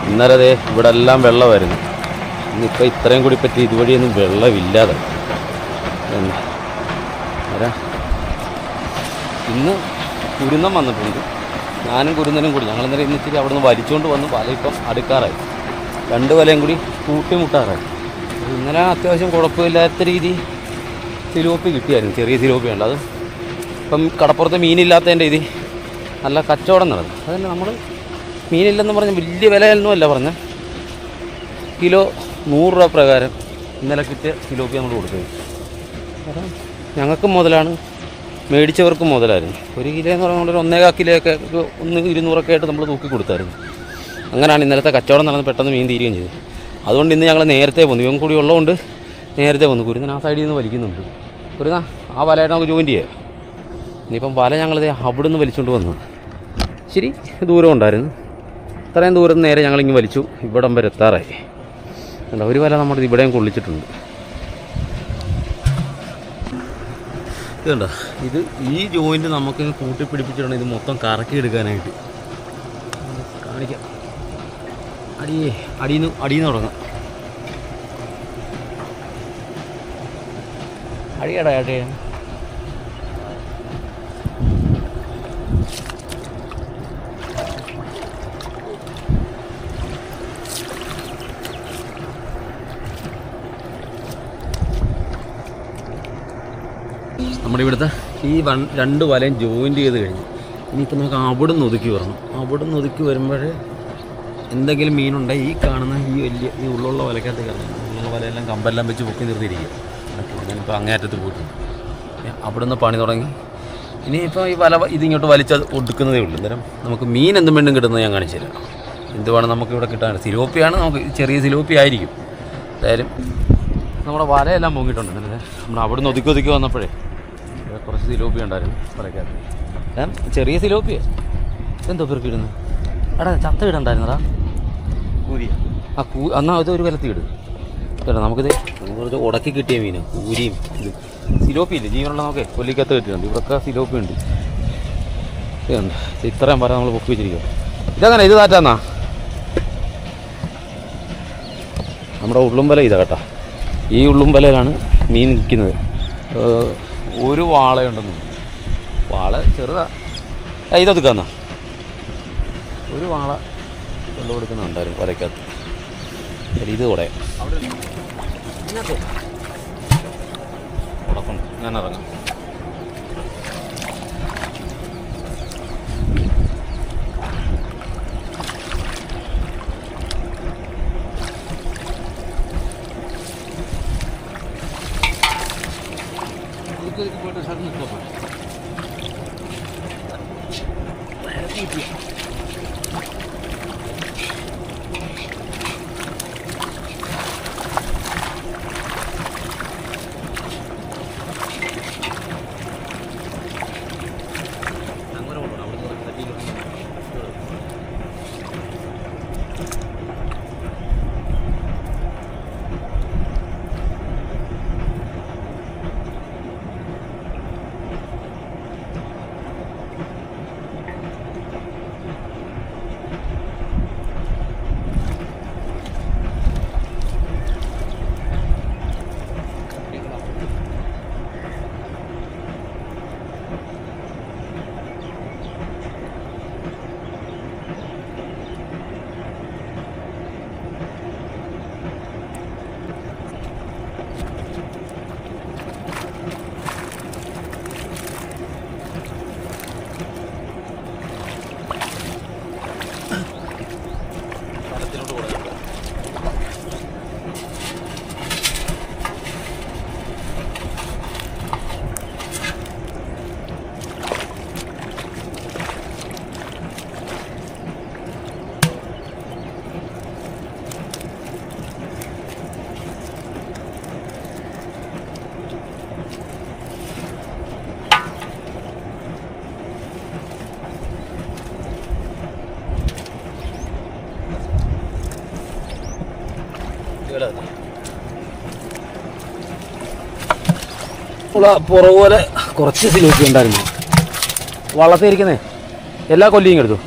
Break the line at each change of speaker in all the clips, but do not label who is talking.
ഇന്നലെ അതേ ഇവിടെ എല്ലാം വെള്ളമായിരുന്നു. ഇന്നിപ്പോൾ ഇത്രയും കൂടി പറ്റി ഇതുവഴിയൊന്നും വെള്ളമില്ലാതെ. ഇന്ന് കുരുന്നം വന്നിട്ടുണ്ട്. ഞാനും കുരുന്നനും കൂടി ഞങ്ങളിന്നലെ ഇന്നിച്ചിരി അവിടെ നിന്ന് വലിച്ചുകൊണ്ട് വന്ന് വല ഇപ്പം അടുക്കാറായി. 2 വലയും കൂടി കൂട്ടിമുട്ടാറായി. ഇന്നലെ അത്യാവശ്യം കുഴപ്പമില്ലാത്ത രീതി സിലോപ്പി കിട്ടിയായിരുന്നു. ചെറിയ സിലോപ്പിയുണ്ട്. അത് ഇപ്പം കടപ്പുറത്ത് മീനില്ലാത്തതിൻ്റെ ഇത് നല്ല കച്ചവടം നടന്നു. അതന്നെ നമ്മൾ മീനില്ലെന്ന് പറഞ്ഞ് വലിയ വിലയൊന്നുമല്ല പറഞ്ഞ കിലോ 100 രൂപ പ്രകാരം ഇന്നലെ കിട്ടിയ സിലോപ്പി നമ്മൾ കൊടുത്തത്. കാരണം ഞങ്ങൾക്കും മുതലാണ്, മേടിച്ചവർക്കും മുതലായിരുന്നു. 1 കിലോ എന്ന് പറഞ്ഞാൽ 1.25 കിലോയൊക്കെ 100-200 ആയിട്ട് നമ്മൾ തൂക്കി കൊടുത്തായിരുന്നു. അങ്ങനെയാണ് ഇന്നലത്തെ കച്ചവടം നടന്ന് പെട്ടെന്ന് മീൻ തീരുകയും ചെയ്തു. അതുകൊണ്ട് ഇന്ന് ഞങ്ങൾ നേരത്തെ വന്നു. ഇവൻ കൂടി ഉള്ളതുകൊണ്ട് നേരത്തെ വന്നു. കുരുന്നൻ ആ സൈഡിൽ നിന്ന് വലിക്കുന്നുണ്ട്. കുരുന്ന ആ വലയായിട്ട് നമുക്ക് ജോയിൻ ചെയ്യാം. ഇനിയിപ്പം വല ഞങ്ങളിത് അവിടെ നിന്ന് വലിച്ചുകൊണ്ട് വന്നു. ശരി ദൂരം ഉണ്ടായിരുന്നു. ഇത്രയും ദൂരം നേരെ ഞങ്ങളിങ്ങ് വലിച്ചു. ഇവിടം വരെ എത്താറായി. അല്ല ഒരു വല നമ്മുടെ ഇവിടെയും കൊള്ളിച്ചിട്ടുണ്ട്. ഇതുണ്ടോ, ഇത് ഈ ജോയിൻറ്റ് നമുക്ക് കൂട്ടിപ്പിടിപ്പിച്ചിട്ടുണ്ട്. ഇത് മൊത്തം കറക്കി എടുക്കാനായിട്ട് കാണിക്കാം. അടിയിന്ന് തുടങ്ങാം. അടിയടാ അടിയ നമ്മുടെ ഇവിടുത്തെ ഈ 2 വലയും ജോയിൻറ്റ് ചെയ്ത് കഴിഞ്ഞു. ഇനിയിപ്പോൾ നമുക്ക് അവിടെ നിന്ന് ഒതുക്കി വരണം. അവിടെ നിന്ന് ഒതുക്കി വരുമ്പോഴേ എന്തെങ്കിലും മീനുണ്ടെങ്കിൽ ഈ കാണുന്ന ഈ ഉള്ളുള്ള വലക്കകത്ത് കയറണം. ഇങ്ങനെ വലയെല്ലാം കമ്പെല്ലാം വെച്ച് പൊക്കി നിർത്തിയിരിക്കുക. ഞാനിപ്പോൾ അങ്ങേറ്റത്ത് പോയിട്ടുണ്ട്. അവിടെ നിന്ന് പണി തുടങ്ങി. ഇനിയിപ്പോൾ ഈ വല ഇതിങ്ങോട്ട് വലിച്ചത് ഒടുക്കുന്നതേ ഉള്ളൂ. അന്നേരം നമുക്ക് മീൻ എന്തും വേണ്ടും കിട്ടുന്നത് ഞാൻ കാണിച്ചു തരാം. എന്തുവേണം നമുക്കിവിടെ കിട്ടാൻ. സിലോപ്പിയാണ്, നമുക്ക് ചെറിയ സിലോപ്പി ആയിരിക്കും. എന്തായാലും നമ്മുടെ വലയെല്ലാം പൊങ്ങിയിട്ടുണ്ട്. അന്നേരം നമ്മൾ അവിടെ നിന്ന് ഒതുക്കി വന്നപ്പോഴേ കുറച്ച് സിലോപ്പി ഉണ്ടായിരുന്നു വലക്കകത്ത്. ഞാൻ ചെറിയ സിലോപ്പിയെ എന്തോ പെറുക്കിയിടുന്നത്. എടാ ചത്ത ഇടണ്ടായിരുന്നടാ കൂരി. എന്നാൽ അതൊരു കലത്തി ഇടും കേട്ടോ. നമുക്കിത് കുറച്ച് ഉടക്കി കിട്ടിയ മീൻ കൂരിയും ഇത് സിലോപ്പി ഇല്ലേ ജീവനുള്ള നോക്കേ കൊല്ലിക്കത്ത് കിട്ടിയിട്ടുണ്ട്. ഇവിടെയൊക്കെ സിലോപ്പി ഉണ്ട്. ഇതുണ്ട്. ഇത്രയും പറയാൻ നമ്മൾ പൊക്കി വെച്ചിരിക്കുക. ഇതങ്ങനെ ഇത് താറ്റാന്നാ നമ്മുടെ ഉള്ളുംബല ഇതാ കേട്ടോ. ഈ ഉള്ളുംബലയിലാണ് മീൻ നിൽക്കുന്നത്. ഒരു വാളയുണ്ടെന്ന്. വാള ചെറുതാ. ഇതൊതുക്കാന്നാ ഒരു വാള കൊണ്ടു കൊടുക്കുന്നുണ്ടായിരുന്നു വരയ്ക്കകത്ത്. ഇത് കൂടെ ഉടക്കൊണ്ട് ഞാൻ ഇറങ്ങാം. പോയിട്ട് സ്ഥലം നിൽക്കാം. പുറകുപോലെ കുറച്ച് സിലോപ്പി ഉണ്ടായിരുന്നു വള്ളത്തിരിക്കുന്നേ. എല്ലാ കൊല്ലിയും എടുത്തു.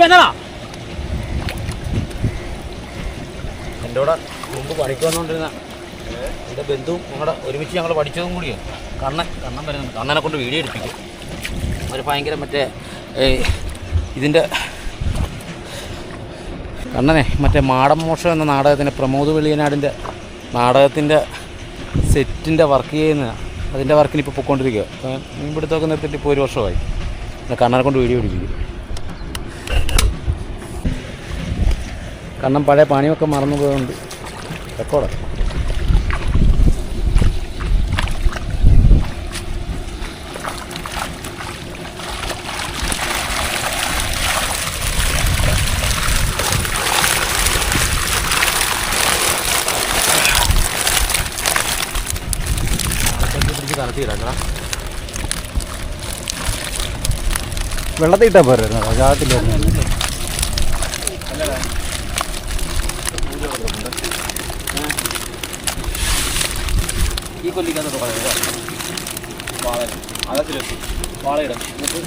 എന്നതാ എൻ്റെ കൂടെ മുമ്പ് പഠിച്ചു വന്നുകൊണ്ടിരുന്ന എൻ്റെ ബന്ധുവും ഞങ്ങളുടെ ഒരുമിച്ച് ഞങ്ങൾ പഠിച്ചതും കൂടിയാണ് കണ്ണൻ വരുന്നുണ്ട്. കണ്ണനെ കൊണ്ട് വീഡിയോ എടുപ്പിക്കും. അവർ ഭയങ്കര മറ്റേ ഇതിൻ്റെ കണ്ണനെ മറ്റേ മാടമോഷം എന്ന നാടകത്തിൻ്റെ പ്രമോദ് വെളിയനാടിൻ്റെ നാടകത്തിൻ്റെ സെറ്റിൻ്റെ വർക്ക് ചെയ്യുന്ന അതിൻ്റെ വർക്കിന് ഇപ്പോൾ പൊയ്ക്കൊണ്ടിരിക്കുക. മീൻപിടുത്തമൊക്കെ നിർത്തിയിട്ട് ഇപ്പോൾ 1 വർഷമായി. കണ്ണനെ കൊണ്ട് വീഡിയോ പിടിപ്പിക്കും. കണ്ണൻ പഴയ പണിയൊക്കെ മറന്നു പോയതുകൊണ്ട് റെക്കോർഡാണ്. കലത്തിയിടാം.
വെള്ളത്തിൽ ഇട്ടാൽ പോരായിരുന്നു ജാഗത്തില്ല.
ഈ കൊല്ലിക്കകത്തോട്ട് വാള അകത്തിലെത്തി വാളയിടാം. എന്നിട്ട്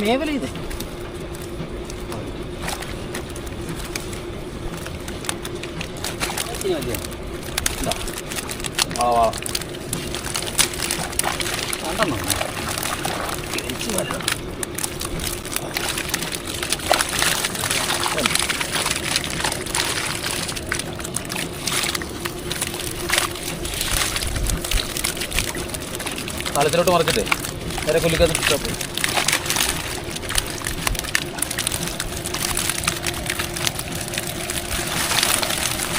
മേവല ഇത് വാള കണ്ടെന്നോ കാലത്തിലോട്ട് മറിച്ചിട്ടേ വേറെ കൊല്ലിക്കകത്ത് പിടിച്ചാൽ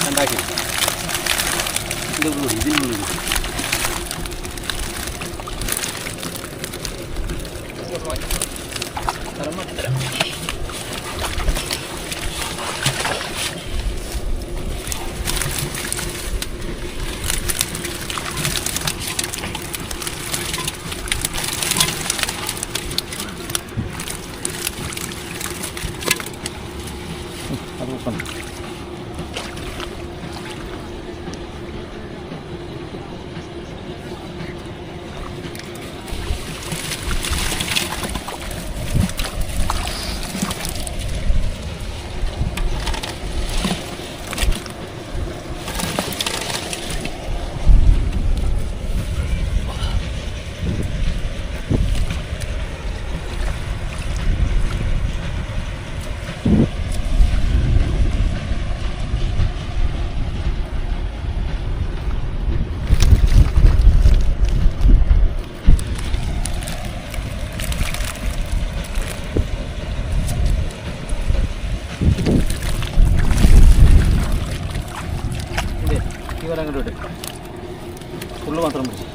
ഉണ്ടാക്കി ഇതിനുള്ളിൽ അത് നോക്കണം. അങ്ങോട്ട് വിട്ട് ഫുള്ള് മാത്രം പിടിച്ചു.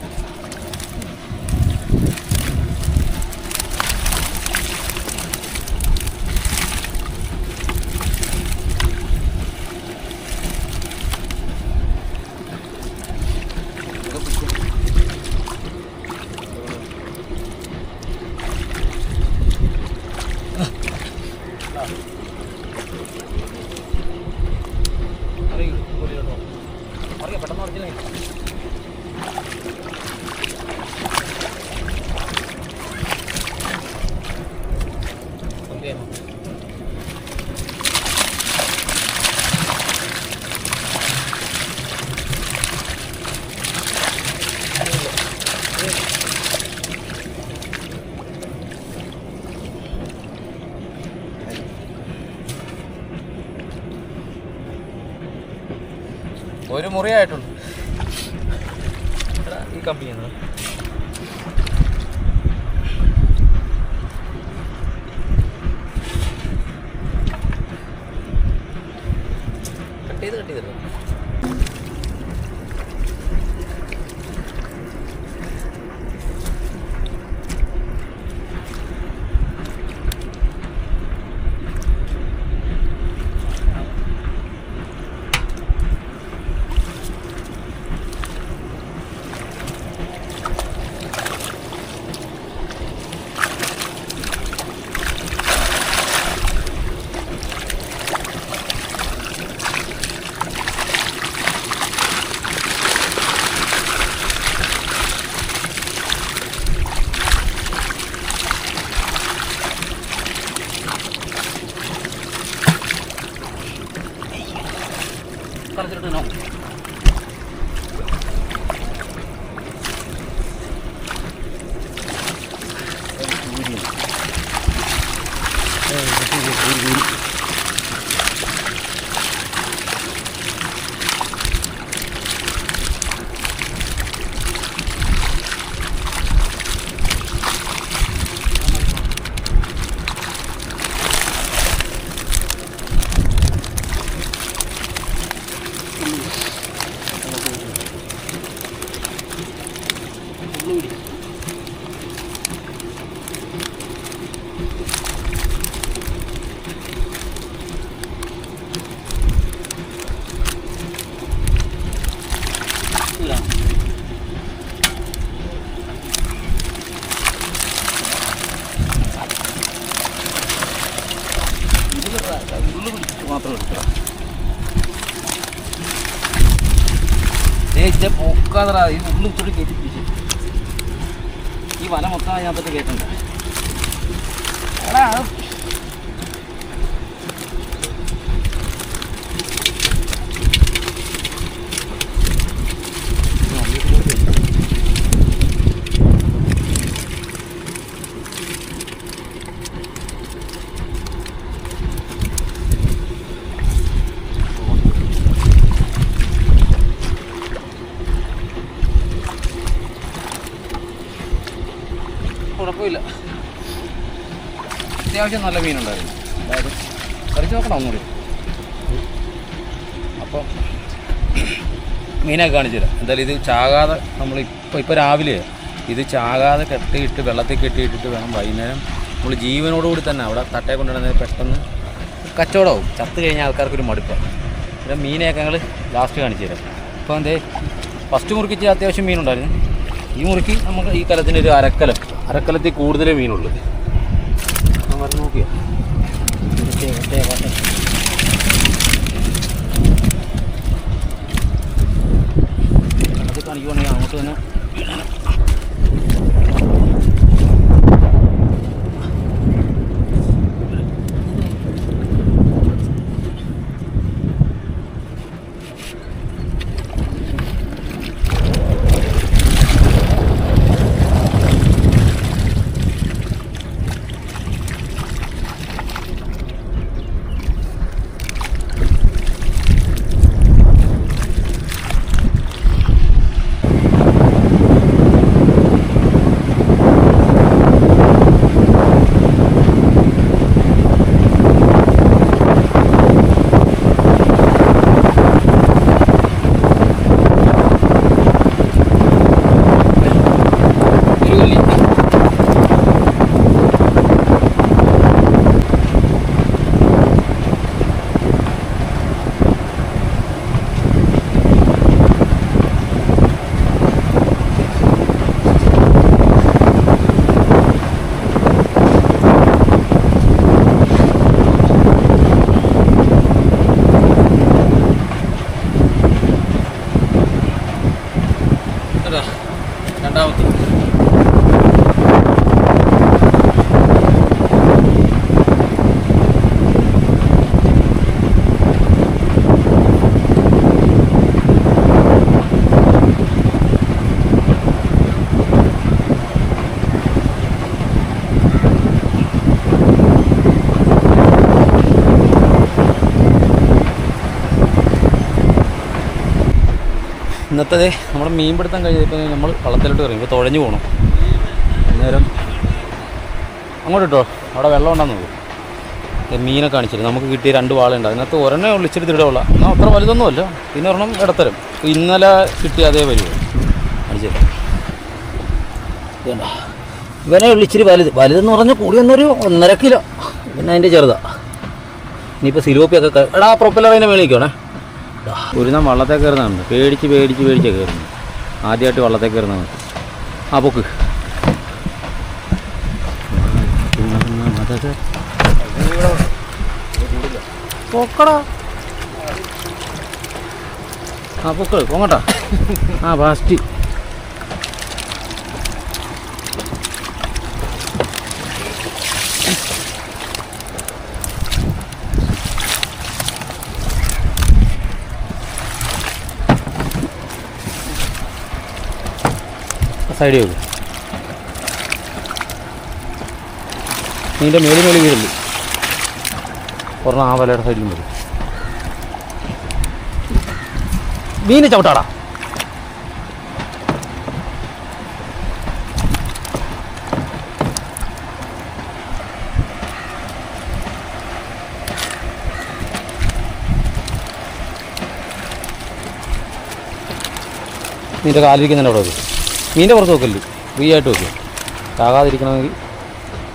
പെട്ടെന്ന് അടിച്ചില്ലേ ഒരു മുറിയായിട്ടുണ്ട് ഈ കമ്പനി കട്ട് ചെയ്തിട്ട് സ്ഥലത്തിട്ട് നോ മാത്രം എടുക്കുക. പോക്കാതറ ഈ ഉള്ളിൽ ഇച്ചിരി കയറ്റി പിടിച്ചു. ഈ വല മൊത്തം അതിനകത്തോട്ട് കയറ്റണ്ട. എടാ കുഴപ്പമില്ല, അത്യാവശ്യം നല്ല മീനുണ്ടായിരുന്നു. അതായത് കറിച്ച് നോക്കണം ഒന്നുകൂടി. അപ്പം മീനൊക്കെ കാണിച്ചു തരാം. എന്തായാലും ഇത് ചാകാതെ ഇപ്പോൾ രാവിലെ ഇത് ചാകാതെ കെട്ടിയിട്ട് വെള്ളത്തിൽ കെട്ടിയിട്ടിട്ട് വേണം വൈകുന്നേരം നമ്മൾ ജീവനോടുകൂടി തന്നെ അവിടെ തട്ടയെ കൊണ്ടുവരുന്നത് പെട്ടെന്ന് കച്ചവടമാവും. ചത്ത് കഴിഞ്ഞാൽ ആൾക്കാർക്കൊരു മടുപ്പാണ്. പിന്നെ മീനെയൊക്കെ ഞങ്ങൾ ലാസ്റ്റ് കാണിച്ചു തരാം. അപ്പോൾ എന്തേ ഫസ്റ്റ് മുറിക്കിച്ച് അത്യാവശ്യം മീനുണ്ടായിരുന്നു. ഈ മുറിക്ക് നമുക്ക് ഈ കലത്തിൻ്റെ ഒരു അരക്കലത്തിൽ കൂടുതലേ മീനുള്ളൂ. ഞാൻ പറഞ്ഞു നോക്കിയാ അത് കാണിക്കുവാണെങ്കിൽ അങ്ങോട്ട് തന്നെ രണ്ടാമത്തെ ഇന്നത്തെ നമ്മുടെ മീൻ പിടുത്തം കഴിഞ്ഞപ്പോൾ നമ്മൾ വള്ളത്തിലോട്ട് ഇറങ്ങി. ഇപ്പോൾ തുഴഞ്ഞു പോകണം. അന്നേരം അങ്ങോട്ട് ഇട്ടോ, അവിടെ വെള്ളം ഉണ്ടെന്ന് നോക്കും. മീനെ കാണിച്ചിട്ട് നമുക്ക് കിട്ടിയ 2 വാളുണ്ട്. അതിനകത്ത് ഒരെണ്ണേ ഉള്ളു ഇച്ചിരി തിടമുള്ള, എന്നാൽ അത്ര വലുതൊന്നുമല്ല. പിന്നെ ഒരെണ്ണം ഇടത്തരം. ഇന്നലെ കിട്ടിയ അതേ വരുമോ കാണിച്ചു തരാം. ഇവനെ ഉള്ളു ഇച്ചിരി വലുതെന്ന് പറഞ്ഞാൽ കൂടി വന്നൊരു 1.5 കിലോ. പിന്നെ അതിൻ്റെ ചെറുതാ. ഇനിയിപ്പോൾ സിലോപ്പിയൊക്കെ എടാ പ്രൊപ്പല്ലർ അതിനെ മേളിക്കോണേ. ഒരു നാം വള്ളത്തെ കയറുന്നുണ്ട്. പേടിച്ച് കയറുന്നു. ആദ്യമായിട്ട് വള്ളത്തെ കയറുന്നതാണ്. ആ പൊക്ക് പൊക്കടാ. ആ പൊക്കൾ പൊങ്ങട്ടാ. ആ ഫാസ്റ്റ് സൈഡിൽ വെക്കും. മീനിൻ്റെ മേളിൽ വീഴല്ലേ, ഒരെണ്ണം ആ വലയുടെ സൈഡിലും വരും. മീന് ചവിട്ടാടാ. മീൻ്റെ കാലിരിക്കുന്നതിൻ്റെ അവിടെ വെക്കും. മീൻ്റെ പുറത്ത് വെക്കല്ലേ, ഫ്രീ ആയിട്ട് വെക്കും. ചാകാതിരിക്കണമെങ്കിൽ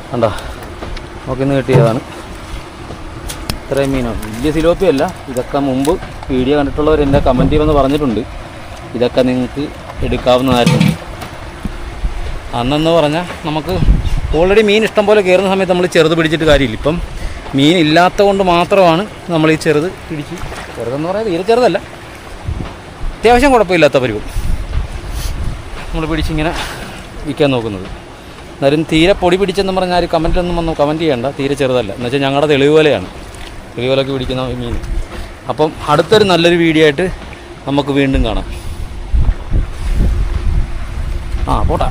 കണ്ടോ, നമുക്കിന്ന് കിട്ടിയതാണ്. ഇത്രയും മീനാണ്. വലിയ സിലോപ്പിയല്ല. ഇതൊക്കെ മുമ്പ് വീഡിയോ കണ്ടിട്ടുള്ളവർ എൻ്റെ കമൻറ്റ് ചെയ്യുമെന്ന് പറഞ്ഞിട്ടുണ്ട്. ഇതൊക്കെ നിങ്ങൾക്ക് എടുക്കാവുന്നതായിരുന്നു. അന്നെന്ന് പറഞ്ഞാൽ നമുക്ക് ഓൾറെഡി മീൻ ഇഷ്ടം പോലെ കയറുന്ന സമയത്ത് നമ്മൾ ചെറുത് പിടിച്ചിട്ട് കാര്യമില്ല. ഇപ്പം മീൻ ഇല്ലാത്ത കൊണ്ട് മാത്രമാണ് നമ്മൾ ഈ ചെറുത് പിടിച്ച്, ചെറുതെന്ന് പറയാൻ തീരെ ചെറുതല്ല, അത്യാവശ്യം കുഴപ്പമില്ലാത്ത പരിവും നമ്മൾ പിടിച്ചിങ്ങനെ വിൽക്കാൻ നോക്കുന്നത്. എന്നാലും തീരെ പൊടി പിടിച്ചെന്ന് പറഞ്ഞാൽ ആരും കമൻറ്റിലൊന്നും വന്ന് കമൻറ്റ് ചെയ്യണ്ട. തീരെ ചെറുതല്ല. എന്ന് വെച്ചാൽ ഞങ്ങളുടെ തെളിവ് പോലെയാണ്, തെളിവ് പോലൊക്കെ പിടിക്കുന്ന മീൻ. അപ്പം അടുത്തൊരു നല്ലൊരു വീഡിയോ ആയിട്ട് നമുക്ക് വീണ്ടും കാണാം. പോട്ടെ.